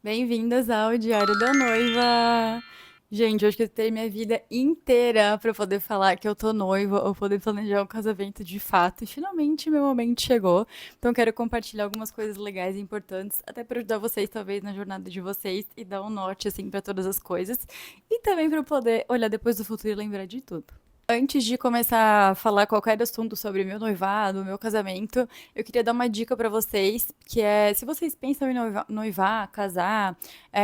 Bem-vindas ao Diário da Noiva! Gente, eu acho que eu tenho minha vida inteira pra poder falar que eu tô noiva ou poder planejar um casamento de fato. E finalmente meu momento chegou. Então quero compartilhar algumas coisas legais e importantes, até pra ajudar vocês, talvez, na jornada de vocês e dar um norte, assim, pra todas as coisas. E também pra eu poder olhar depois do futuro e lembrar de tudo. Antes de começar a falar qualquer assunto sobre meu noivado, meu casamento, eu queria dar uma dica pra vocês, que é, se vocês pensam em noivar, casar,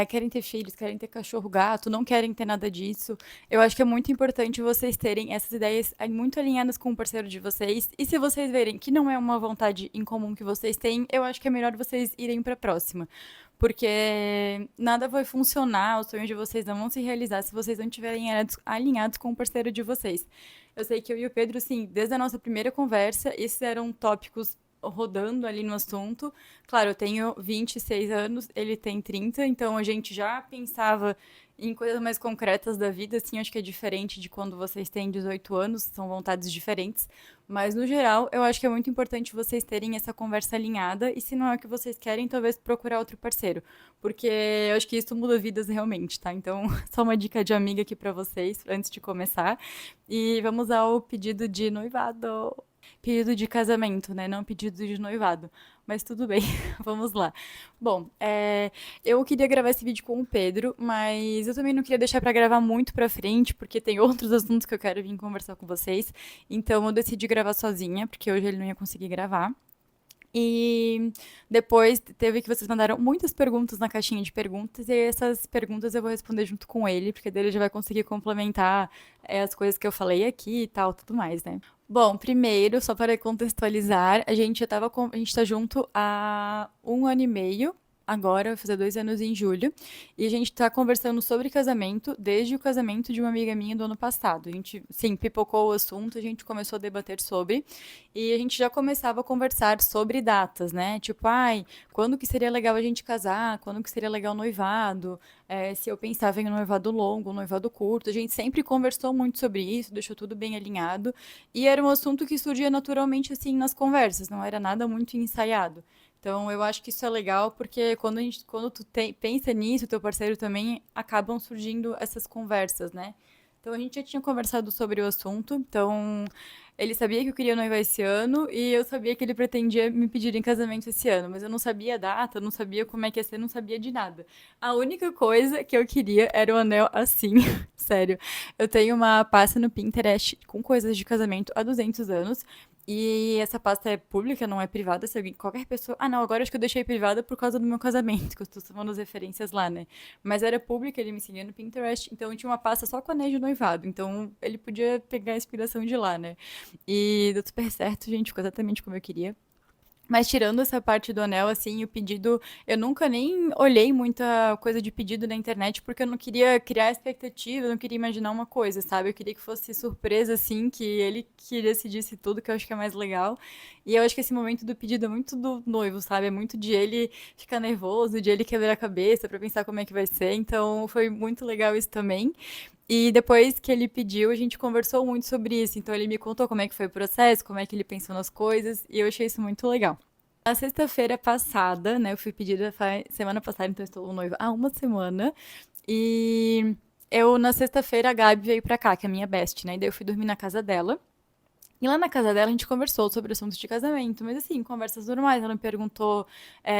querem ter filhos, querem ter cachorro, gato, não querem ter nada disso, eu acho que é muito importante vocês terem essas ideias muito alinhadas com o parceiro de vocês. E se vocês verem que não é uma vontade em comum que vocês têm, eu acho que é melhor vocês irem pra próxima. Porque nada vai funcionar, os sonhos de vocês não vão se realizar se vocês não estiverem alinhados com o parceiro de vocês. Eu sei que eu e o Pedro, sim, desde a nossa primeira conversa, esses eram tópicos rodando ali no assunto. Claro, eu tenho 26 anos, ele tem 30, então a gente já pensava em coisas mais concretas da vida, assim, acho que é diferente de quando vocês têm 18 anos, são vontades diferentes. Mas, no geral, eu acho que é muito importante vocês terem essa conversa alinhada e, se não é o que vocês querem, talvez procurar outro parceiro. Porque eu acho que isso muda vidas realmente, tá? Então, só uma dica de amiga aqui pra vocês, antes de começar. E vamos ao pedido de noivado. Pedido de casamento, né? Não pedido de noivado. Mas tudo bem, vamos lá. Bom, eu queria gravar esse vídeo com o Pedro, mas eu também não queria deixar pra gravar muito pra frente, porque tem outros assuntos que eu quero vir conversar com vocês. Então eu decidi gravar sozinha, porque hoje ele não ia conseguir gravar. E depois teve que vocês mandaram muitas perguntas na caixinha de perguntas, e essas perguntas eu vou responder junto com ele, porque daí ele já vai conseguir complementar as coisas que eu falei aqui e tal, tudo mais, né? Bom, primeiro, só para contextualizar, a gente tá junto há 1 ano e meio, agora vai fazer 2 anos em julho, e a gente tá conversando sobre casamento desde o casamento de uma amiga minha do ano passado. A gente, sim, pipocou o assunto, a gente começou a debater sobre, e a gente já começava a conversar sobre datas, né? Tipo, ai, quando que seria legal a gente casar? Quando que seria legal o noivado? Se eu pensava em um noivado longo, um noivado curto. A gente sempre conversou muito sobre isso, deixou tudo bem alinhado. E era um assunto que surgia naturalmente, assim, nas conversas, não era nada muito ensaiado. Então, eu acho que isso é legal, porque quando pensa nisso, teu parceiro também, acabam surgindo essas conversas, né? Então, a gente já tinha conversado sobre o assunto, então ele sabia que eu queria noivar esse ano e eu sabia que ele pretendia me pedir em casamento esse ano, mas eu não sabia a data, não sabia como é que ia ser, não sabia de nada. A única coisa que eu queria era um anel assim, sério. Eu tenho uma pasta no Pinterest com coisas de casamento há 200 anos. E essa pasta é pública, não é privada. Se alguém, qualquer pessoa. Ah, não, agora acho que eu deixei privada por causa do meu casamento, que eu estou tomando as referências lá, né? Mas era pública, ele me seguia no Pinterest, então eu tinha uma pasta só com anéis de noivado. Então ele podia pegar a inspiração de lá, né? E deu super certo, gente, ficou exatamente como eu queria. Mas tirando essa parte do anel, assim, o pedido, eu nunca nem olhei muita coisa de pedido na internet, porque eu não queria criar expectativa, eu não queria imaginar uma coisa, sabe? Eu queria que fosse surpresa, assim, que ele que decidisse tudo, que eu acho que é mais legal. E eu acho que esse momento do pedido é muito do noivo, sabe? É muito de ele ficar nervoso, de ele quebrar a cabeça pra pensar como é que vai ser. Então foi muito legal isso também. E depois que ele pediu, a gente conversou muito sobre isso. Então ele me contou como é que foi o processo, como é que ele pensou nas coisas, e eu achei isso muito legal. Na sexta-feira passada, né, eu fui pedida semana passada, então eu estou noiva há uma semana. E na sexta-feira, a Gabi veio pra cá, que é a minha best, né? E daí eu fui dormir na casa dela. E lá na casa dela a gente conversou sobre assuntos de casamento, mas assim, conversas normais. Ela me perguntou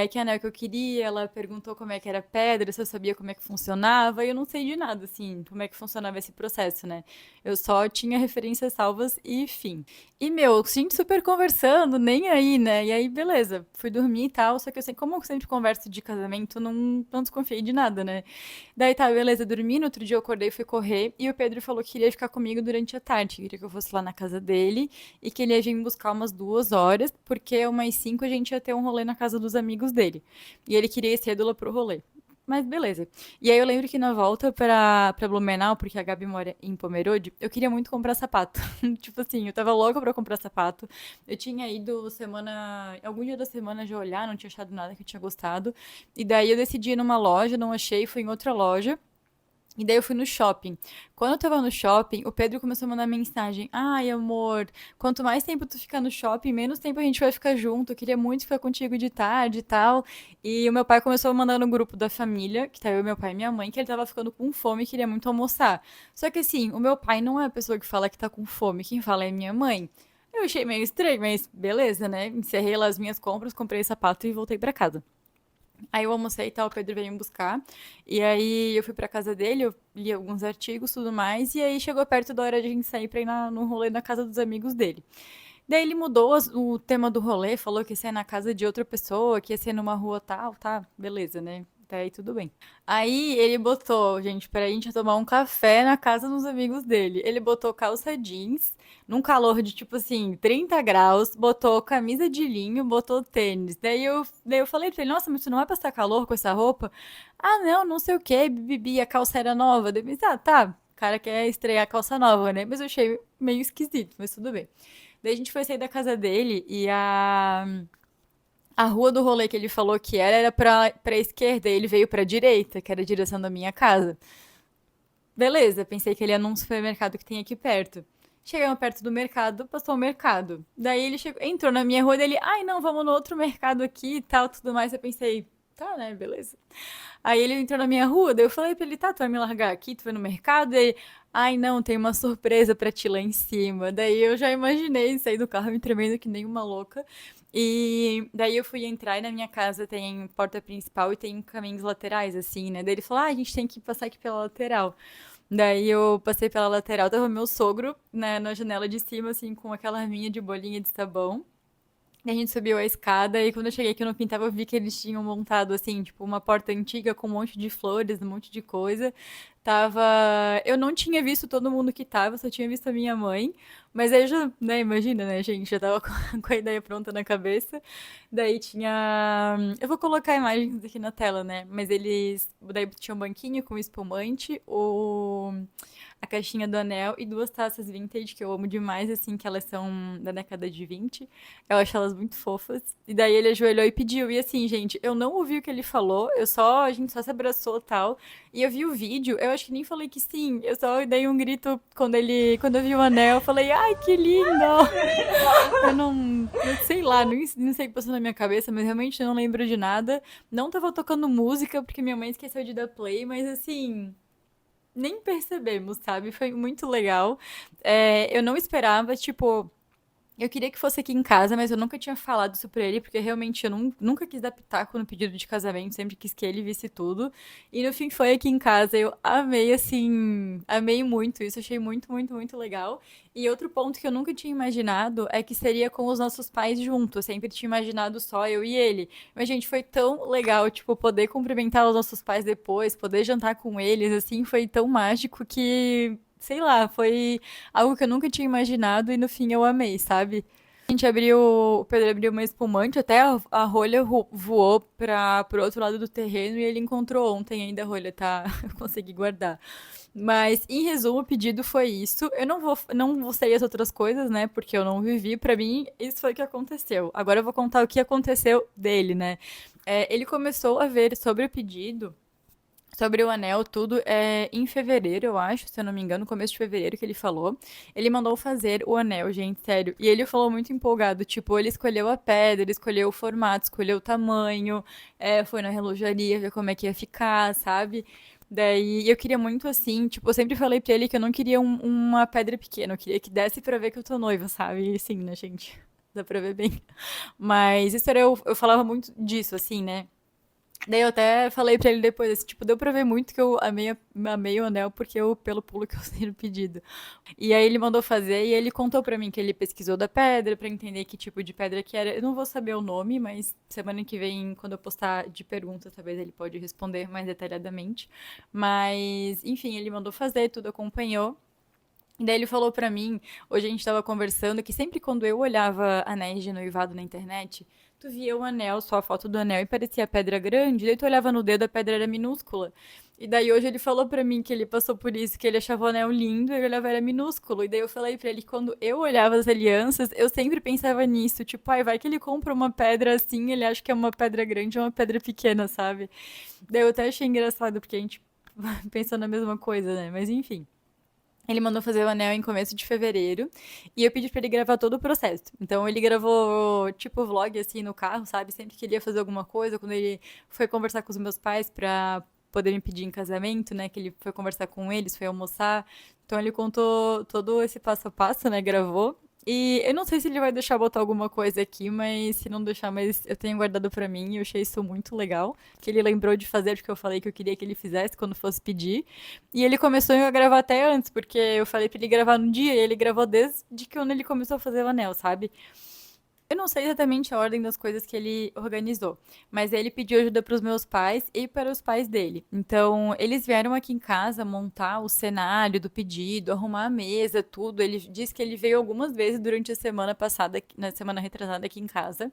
que anel que eu queria, ela perguntou como é que era a pedra, se eu sabia como é que funcionava, e eu não sei de nada, assim, como é que funcionava esse processo, né? Eu só tinha referências salvas e fim. E, meu, a gente super conversando, nem aí, né? E aí, beleza, fui dormir e tal, só que eu sei, como eu sempre converso de casamento, não desconfiei de nada, né? Daí tá, beleza, dormi. No outro dia eu acordei, fui correr. E o Pedro falou que iria ficar comigo durante a tarde. Queria que eu fosse lá na casa dele. E que ele ia vir me buscar umas 2 horas. Porque umas 5 a gente ia ter um rolê na casa dos amigos dele. E ele queria ir cedo lá pro rolê. Mas beleza. E aí eu lembro que na volta pra Blumenau, porque a Gabi mora em Pomerode, eu queria muito comprar sapato. Tipo assim, eu tava louca pra comprar sapato. Eu tinha ido algum dia da semana já olhar, não tinha achado nada que eu tinha gostado. E daí eu decidi ir numa loja, não achei, fui em outra loja. E daí eu fui no shopping. Quando eu tava no shopping, o Pedro começou a mandar mensagem. Ai, amor, quanto mais tempo tu ficar no shopping, menos tempo a gente vai ficar junto. Eu queria muito ficar contigo de tarde e tal. E o meu pai começou a mandar no grupo da família, que tá eu, meu pai e minha mãe, que ele tava ficando com fome e queria muito almoçar. Só que assim, o meu pai não é a pessoa que fala que tá com fome. Quem fala é minha mãe. Eu achei meio estranho, mas beleza, né? Encerrei lá as minhas compras, comprei sapato e voltei pra casa. Aí eu almocei e tal, o Pedro veio me buscar. E aí eu fui pra casa dele, eu li alguns artigos e tudo mais. E aí chegou perto da hora de a gente sair pra ir no rolê na casa dos amigos dele. Daí ele mudou o tema do rolê, falou que ia ser na casa de outra pessoa, que ia ser numa rua tal, tá, beleza, né? Até aí tudo bem. Aí ele botou, gente, pra gente tomar um café na casa dos amigos dele. Ele botou calça jeans, num calor de tipo assim, 30 graus, botou camisa de linho, botou tênis. Daí eu falei pra ele, nossa, mas tu não vai passar calor com essa roupa? Ah, não, não sei o que, bibi, a calça era nova. Daí eu pensei, ah, tá, o cara quer estrear a calça nova, né? Mas eu achei meio esquisito, mas tudo bem. Daí a gente foi sair da casa dele e a rua do rolê que ele falou que era pra esquerda, e ele veio pra direita, que era a direção da minha casa. Beleza, pensei que ele ia num supermercado que tem aqui perto. Chegamos perto do mercado, passou o mercado. Daí ele chegou, entrou na minha rua dele, ai não, vamos no outro mercado aqui e tal, tudo mais. Eu pensei, tá, né, beleza. Aí ele entrou na minha rua, daí eu falei pra ele, tá, tu vai me largar aqui, tu vai no mercado? Daí ele, ai não, tem uma surpresa pra ti lá em cima. Daí eu já imaginei sair do carro me tremendo que nem uma louca. E daí eu fui entrar e na minha casa tem porta principal e tem caminhos laterais, assim, né? Daí ele falou, ah, a gente tem que passar aqui pela lateral. Daí eu passei pela lateral, tava meu sogro, né, na janela de cima, assim, com aquela arminha de bolinha de sabão. Daí a gente subiu a escada e quando eu cheguei aqui no quintal eu vi que eles tinham montado assim, tipo, uma porta antiga com um monte de flores, um monte de coisa. Tava. Eu não tinha visto todo mundo que tava, só tinha visto a minha mãe. Mas aí eu já, né, imagina, né, gente, já tava com a ideia pronta na cabeça. Daí tinha. Eu vou colocar imagens aqui na tela, né? Mas eles. Daí tinha um banquinho com espumante, a caixinha do anel e duas taças vintage que eu amo demais, assim, que elas são da década de 20. Eu acho elas muito fofas. E daí ele ajoelhou e pediu. E assim, gente, eu não ouvi o que ele falou, a gente só se abraçou e tal. E eu vi o vídeo, eu acho que nem falei que sim. Eu só dei um grito quando eu vi o anel, eu falei, ai, que lindo! Eu sei lá, não sei o que passou na minha cabeça, mas realmente eu não lembro de nada. Não tava tocando música, porque minha mãe esqueceu de dar play, mas assim, nem percebemos, sabe? Foi muito legal. É, eu não esperava, tipo, eu queria que fosse aqui em casa, mas eu nunca tinha falado isso pra ele, porque realmente eu nunca quis dar pitaco no pedido de casamento, sempre quis que ele visse tudo. E no fim foi aqui em casa, eu amei, assim, amei muito isso, achei muito, muito, muito legal. E outro ponto que eu nunca tinha imaginado é que seria com os nossos pais juntos, eu sempre tinha imaginado só eu e ele. Mas, gente, foi tão legal, tipo, poder cumprimentar os nossos pais depois, poder jantar com eles, assim, foi tão mágico que sei lá, foi algo que eu nunca tinha imaginado e no fim eu amei, sabe? A gente abriu, o Pedro abriu uma espumante, até a rolha voou pro outro lado do terreno e ele encontrou ontem ainda a rolha, tá? Eu consegui guardar. Mas, em resumo, o pedido foi isso. Eu não vou sair as outras coisas, né? Porque eu não vivi. Pra mim, isso foi o que aconteceu. Agora eu vou contar o que aconteceu dele, né? É, ele começou a ver sobre o pedido sobre o anel, tudo é em fevereiro, eu acho, se eu não me engano, começo de fevereiro que ele falou. Ele mandou fazer o anel, gente, sério. E ele falou muito empolgado, tipo, ele escolheu a pedra, ele escolheu o formato, escolheu o tamanho, foi na relojaria ver como é que ia ficar, sabe? Daí eu queria muito assim, tipo, eu sempre falei pra ele que eu não queria uma pedra pequena, eu queria que desse pra ver que eu tô noiva, sabe? E sim, né, gente? Dá pra ver bem. Mas isso era, eu falava muito disso, assim, né? Daí eu até falei pra ele depois, assim, tipo, deu pra ver muito que eu amei o anel porque pelo pulo que eu sei no pedido. E aí ele mandou fazer e ele contou pra mim que ele pesquisou da pedra pra entender que tipo de pedra que era. Eu não vou saber o nome, mas semana que vem, quando eu postar de pergunta, talvez ele pode responder mais detalhadamente. Mas, enfim, ele mandou fazer, tudo acompanhou. E daí ele falou pra mim, hoje a gente tava conversando, que sempre quando eu olhava anéis de noivado na internet, tu via o anel, só a foto do anel, e parecia pedra grande, daí tu olhava no dedo, a pedra era minúscula. E daí hoje ele falou pra mim que ele passou por isso, que ele achava o anel lindo e ele olhava era minúsculo. E daí eu falei pra ele que quando eu olhava as alianças, eu sempre pensava nisso, tipo, ai, vai que ele compra uma pedra assim, ele acha que é uma pedra grande ou uma pedra pequena, sabe? Daí eu até achei engraçado, porque a gente pensando na mesma coisa, né? Mas enfim. Ele mandou fazer o anel em começo de fevereiro e eu pedi pra ele gravar todo o processo. Então ele gravou tipo vlog assim no carro, sabe? Sempre que ele ia fazer alguma coisa, quando ele foi conversar com os meus pais pra poder me pedir em casamento, né? Que ele foi conversar com eles, foi almoçar. Então ele contou todo esse passo a passo, né? Gravou. E eu não sei se ele vai deixar botar alguma coisa aqui, mas se não deixar, mas eu tenho guardado pra mim e eu achei isso muito legal. Que ele lembrou de fazer, porque eu falei que eu queria que ele fizesse quando fosse pedir. E ele começou a gravar até antes, porque eu falei pra ele gravar no dia e ele gravou desde que quando ele começou a fazer o anel, sabe? Eu não sei exatamente a ordem das coisas que ele organizou, mas ele pediu ajuda para os meus pais e para os pais dele. Então, eles vieram aqui em casa montar o cenário do pedido, arrumar a mesa, tudo. Ele disse que ele veio algumas vezes durante a semana passada, na semana retrasada aqui em casa,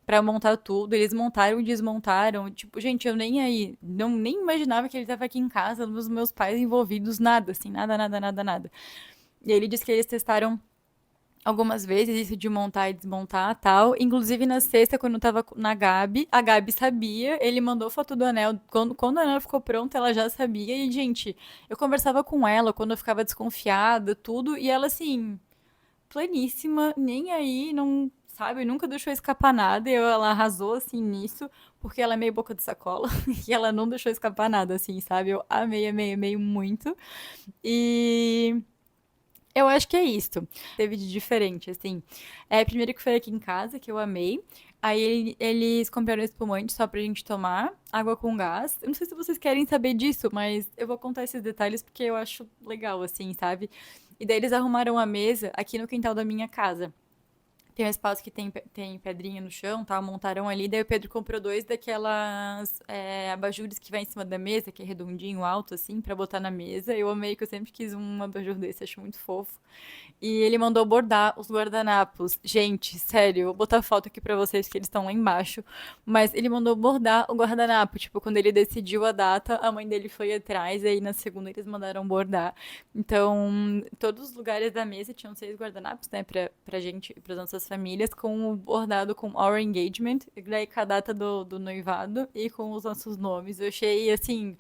para montar tudo. Eles montaram e desmontaram. Tipo, gente, eu nem aí, não nem imaginava que ele estava aqui em casa, os meus pais envolvidos, nada, assim, nada, nada, nada, nada. E ele disse que eles testaram algumas vezes isso de montar e desmontar tal. Inclusive na sexta, quando eu tava na Gabi, a Gabi sabia, ele mandou foto do anel. Quando o anel ficou pronto, ela já sabia. E, gente, eu conversava com ela quando eu ficava desconfiada, tudo, e ela assim, pleníssima, nem aí, não, sabe, nunca deixou escapar nada. E ela arrasou assim nisso, porque ela é meio boca de sacola, e ela não deixou escapar nada, assim, sabe? Eu amei, amei, amei muito. E eu acho que é isso. Teve de diferente, assim. Primeiro que foi aqui em casa, que eu amei. Aí eles compraram espumante só pra gente tomar, água com gás. Eu não sei se vocês querem saber disso, mas eu vou contar esses detalhes porque eu acho legal, assim, sabe? E daí eles arrumaram a mesa aqui no quintal da minha casa. Tem um espaço que tem pedrinha no chão, tá? Montaram ali. Daí o Pedro comprou dois daquelas abajures que vai em cima da mesa, que é redondinho, alto, assim, pra botar na mesa. Eu amei, que eu sempre quis um abajur desse, acho muito fofo. E ele mandou bordar os guardanapos. Gente, sério, eu vou botar foto aqui pra vocês que eles estão lá embaixo. Mas ele mandou bordar o guardanapo. Tipo, quando ele decidiu a data, a mãe dele foi atrás. E aí na segunda eles mandaram bordar. Então, todos os lugares da mesa tinham 6 guardanapos, né, pra gente, pras nossas famílias, com o bordado com Our Engagement, daí com a data do noivado e com os nossos nomes. Eu achei, assim,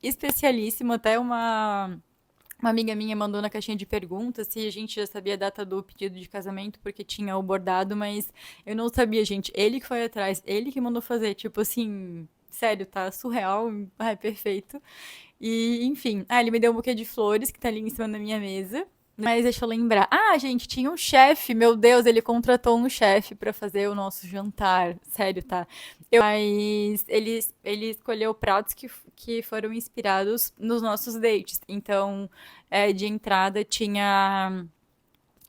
especialíssimo. Até uma amiga minha mandou na caixinha de perguntas se a gente já sabia a data do pedido de casamento, porque tinha o bordado, mas eu não sabia, gente. Ele que foi atrás, ele que mandou fazer. Tipo assim, sério, tá surreal. Ai, perfeito. E, enfim. Ah, ele me deu um buquê de flores que tá ali em cima da minha mesa. Mas deixa eu lembrar. Ah, gente, tinha um chefe. Meu Deus, ele contratou um chefe pra fazer o nosso jantar. Sério, tá? Mas ele escolheu pratos que foram inspirados nos nossos dates. Então, de entrada tinha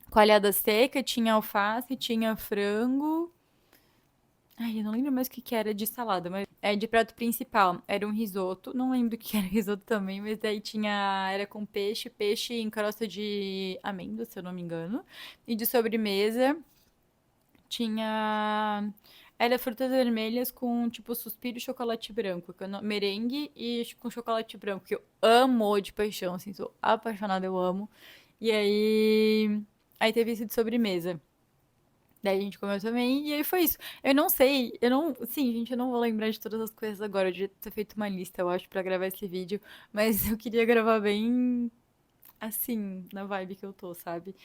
coalhada seca, tinha alface, tinha frango. Ai, eu não lembro mais o que que era de salada, mas de prato principal. Era um risoto, não lembro o que era risoto também, mas daí tinha, era com peixe, peixe em caroço de amêndoa, se eu não me engano. E de sobremesa tinha, era frutas vermelhas com tipo suspiro e chocolate branco, merengue e com chocolate branco, que eu amo de paixão, assim, sou apaixonada, eu amo. E aí teve esse de sobremesa. Daí a gente comeu também, e aí foi isso. Eu não sei, eu não. Sim, gente, eu não vou lembrar de todas as coisas agora. Eu devia ter feito uma lista, eu acho, pra gravar esse vídeo. Mas eu queria gravar bem assim, na vibe que eu tô, sabe?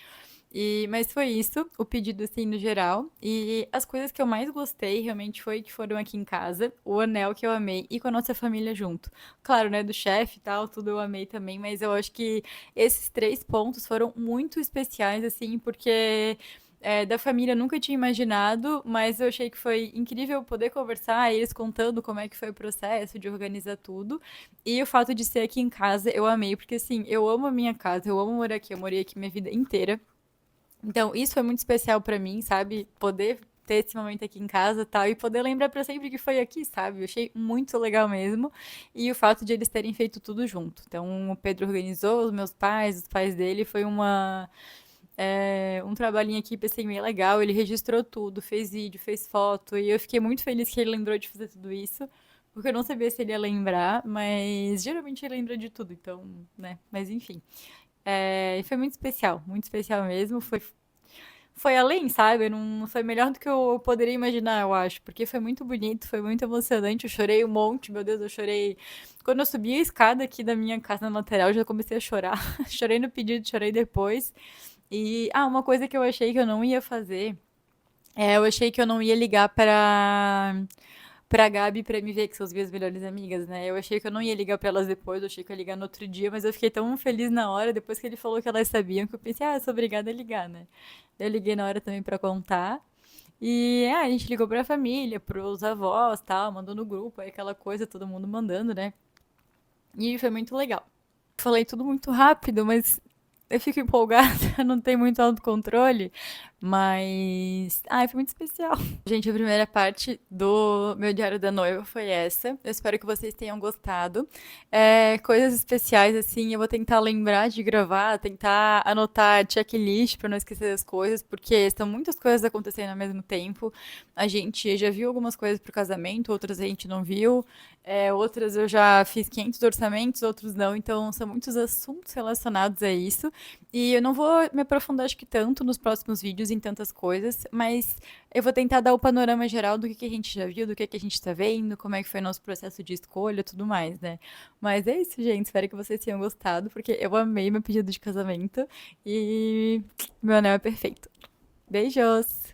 Mas foi isso, o pedido assim no geral. E as coisas que eu mais gostei realmente foi que foram aqui em casa, o anel que eu amei e com a nossa família junto. Claro, né, do chefe e tal, tudo eu amei também, mas eu acho que esses 3 pontos foram muito especiais, assim, porque da família eu nunca tinha imaginado, mas eu achei que foi incrível poder conversar, eles contando como é que foi o processo de organizar tudo. E o fato de ser aqui em casa, eu amei, porque assim, eu amo a minha casa, eu amo morar aqui, eu morei aqui minha vida inteira. Então, isso foi muito especial pra mim, sabe? Poder ter esse momento aqui em casa e tal, e poder lembrar pra sempre que foi aqui, sabe? Eu achei muito legal mesmo. E o fato de eles terem feito tudo junto. Então, o Pedro organizou, os meus pais, os pais dele, foi um trabalho em equipe assim, meio legal. Ele registrou tudo, fez vídeo, fez foto, e eu fiquei muito feliz que ele lembrou de fazer tudo isso. Porque eu não sabia se ele ia lembrar, mas geralmente ele lembra de tudo, então, né? Mas enfim. E foi muito especial mesmo. foi além, sabe? Não foi melhor do que eu poderia imaginar, eu acho. Porque foi muito bonito, foi muito emocionante. Eu chorei um monte, meu Deus, eu chorei. Quando eu subi a escada aqui da minha casa na lateral, eu já comecei a chorar. Chorei no pedido, chorei depois. E, uma coisa que eu achei que eu não ia fazer, eu achei que eu não ia ligar pra Gabi e pra MV, que são as minhas melhores amigas, né? Eu achei que eu não ia ligar pra elas depois, eu achei que eu ia ligar no outro dia, mas eu fiquei tão feliz na hora, depois que ele falou que elas sabiam, que eu pensei, eu sou obrigada a ligar, né? Daí eu liguei na hora também pra contar. E a gente ligou pra família, pros avós, tal, mandou no grupo, aí aquela coisa, todo mundo mandando, né? E foi muito legal. Falei tudo muito rápido, mas eu fico empolgada, não tenho muito autocontrole, mas. Ai, foi muito especial. Gente, a primeira parte do meu Diário da Noiva foi essa. Eu espero que vocês tenham gostado. Coisas especiais, assim, eu vou tentar lembrar de gravar, tentar anotar checklist pra não esquecer das coisas, porque são muitas coisas acontecendo ao mesmo tempo. A gente já viu algumas coisas pro casamento, outras a gente não viu. Outras eu já fiz 500 orçamentos, outros não, então são muitos assuntos relacionados a isso. E eu não vou me aprofundar, acho que tanto nos próximos vídeos em tantas coisas, mas eu vou tentar dar o panorama geral do que a gente já viu, do que a gente tá vendo, como é que foi nosso processo de escolha, tudo mais, né? Mas é isso, gente. Espero que vocês tenham gostado, porque eu amei meu pedido de casamento e meu anel é perfeito. Beijos!